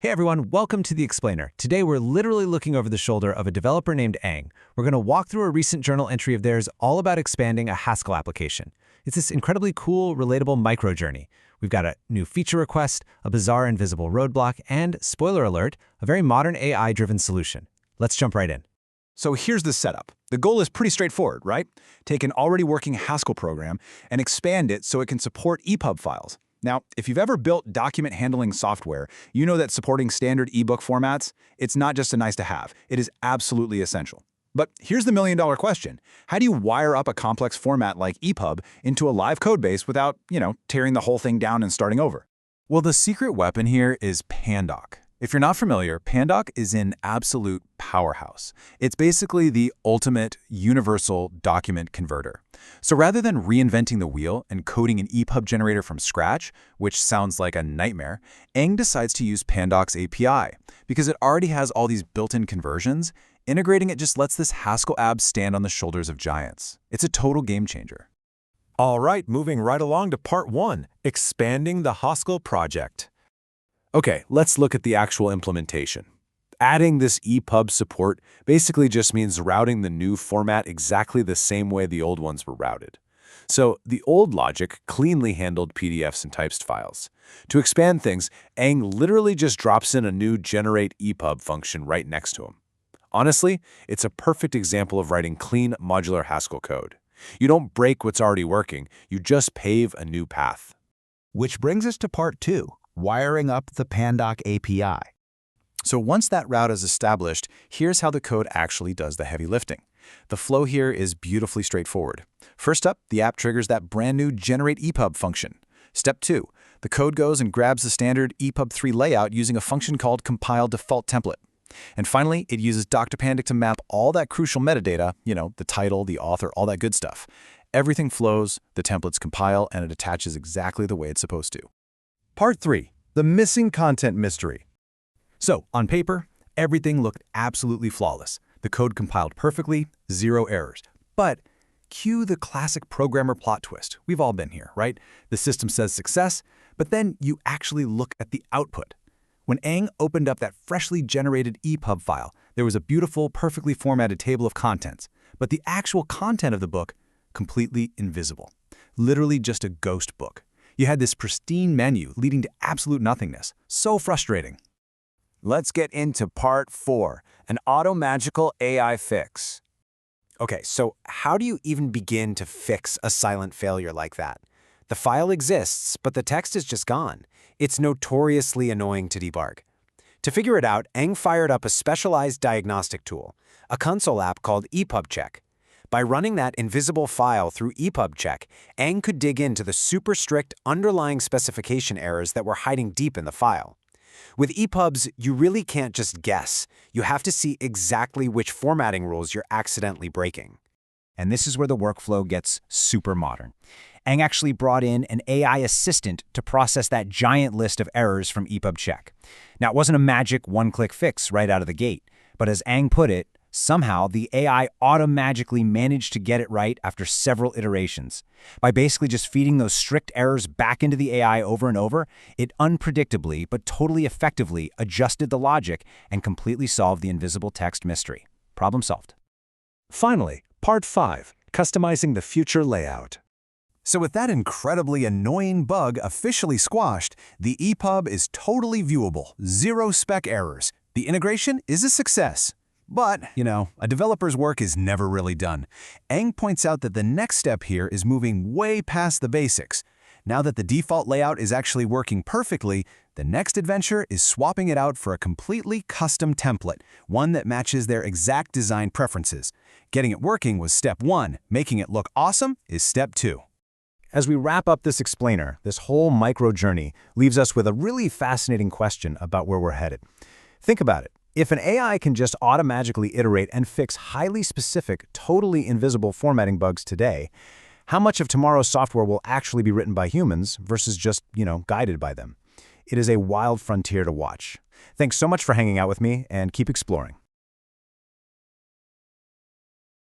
Hey everyone, welcome to The Explainer. Today we're literally looking over the shoulder of a developer named Ang. We're going to walk through a recent journal entry of theirs all about expanding a Haskell application. It's this incredibly cool, relatable micro journey. We've got a new feature request, a bizarre invisible roadblock, and, spoiler alert, a very modern AI-driven solution. Let's jump right in. So here's the setup. The goal is pretty straightforward, right? Take an already working Haskell program and expand it so it can support EPUB files. Now, if you've ever built document handling software, you know that supporting standard ebook formats, it's not just a nice to have, it is absolutely essential. But here's the million-dollar question. How do you wire up a complex format like EPUB into a live codebase without, tearing the whole thing down and starting over? Well, the secret weapon here is Pandoc. If you're not familiar, Pandoc is an absolute powerhouse. It's basically the ultimate universal document converter. So rather than reinventing the wheel and coding an EPUB generator from scratch, which sounds like a nightmare, Ang decides to use Pandoc's API. Because it already has all these built-in conversions, integrating it just lets this Haskell app stand on the shoulders of giants. It's a total game changer. All right, moving right along to part 1, expanding the Haskell project. Okay, let's look at the actual implementation. Adding this EPUB support basically just means routing the new format exactly the same way the old ones were routed. So the old logic cleanly handled PDFs and Typst files. To expand things, Ang literally just drops in a new generate EPUB function right next to him. Honestly, it's a perfect example of writing clean modular Haskell code. You don't break what's already working, you just pave a new path. Which brings us to part 2. Wiring up the Pandoc API. So once that route is established, here's how the code actually does the heavy lifting. The flow here is beautifully straightforward. First up, the app triggers that brand new generate EPUB function. Step 2, the code goes and grabs the standard EPUB3 layout using a function called compile default template. And finally, it uses doc2pandoc to map all that crucial metadata, the title, the author, all that good stuff. Everything flows, the templates compile, and it attaches exactly the way it's supposed to. Part 3, the missing content mystery. So, on paper, everything looked absolutely flawless. The code compiled perfectly, zero errors. But cue the classic programmer plot twist. We've all been here, right? The system says success, but then you actually look at the output. When Ang opened up that freshly generated EPUB file, there was a beautiful, perfectly formatted table of contents, but the actual content of the book, completely invisible. Literally just a ghost book. You had this pristine menu leading to absolute nothingness. So frustrating. Let's get into part 4, an automagical AI fix. Okay, so how do you even begin to fix a silent failure like that? The file exists, but the text is just gone. It's notoriously annoying to debug. To figure it out, Ang fired up a specialized diagnostic tool, a console app called epubcheck. By running that invisible file through epubcheck, Ang could dig into the super strict underlying specification errors that were hiding deep in the file. With EPUBs, you really can't just guess. You have to see exactly which formatting rules you're accidentally breaking. And this is where the workflow gets super modern. Ang actually brought in an AI assistant to process that giant list of errors from epubcheck. Now, it wasn't a magic one-click fix right out of the gate, but as Ang put it, somehow, the AI automagically managed to get it right after several iterations. By basically just feeding those strict errors back into the AI over and over, it unpredictably but totally effectively adjusted the logic and completely solved the invisible text mystery. Problem solved. Finally, part 5, customizing the future layout. So with that incredibly annoying bug officially squashed, the EPUB is totally viewable, zero spec errors. The integration is a success. But, a developer's work is never really done. Ang points out that the next step here is moving way past the basics. Now that the default layout is actually working perfectly, the next adventure is swapping it out for a completely custom template, one that matches their exact design preferences. Getting it working was step 1. Making it look awesome is step 2. As we wrap up this explainer, this whole micro journey leaves us with a really fascinating question about where we're headed. Think about it. If an AI can just automatically iterate and fix highly specific, totally invisible formatting bugs today, how much of tomorrow's software will actually be written by humans versus just, guided by them? It is a wild frontier to watch. Thanks so much for hanging out with me, and keep exploring.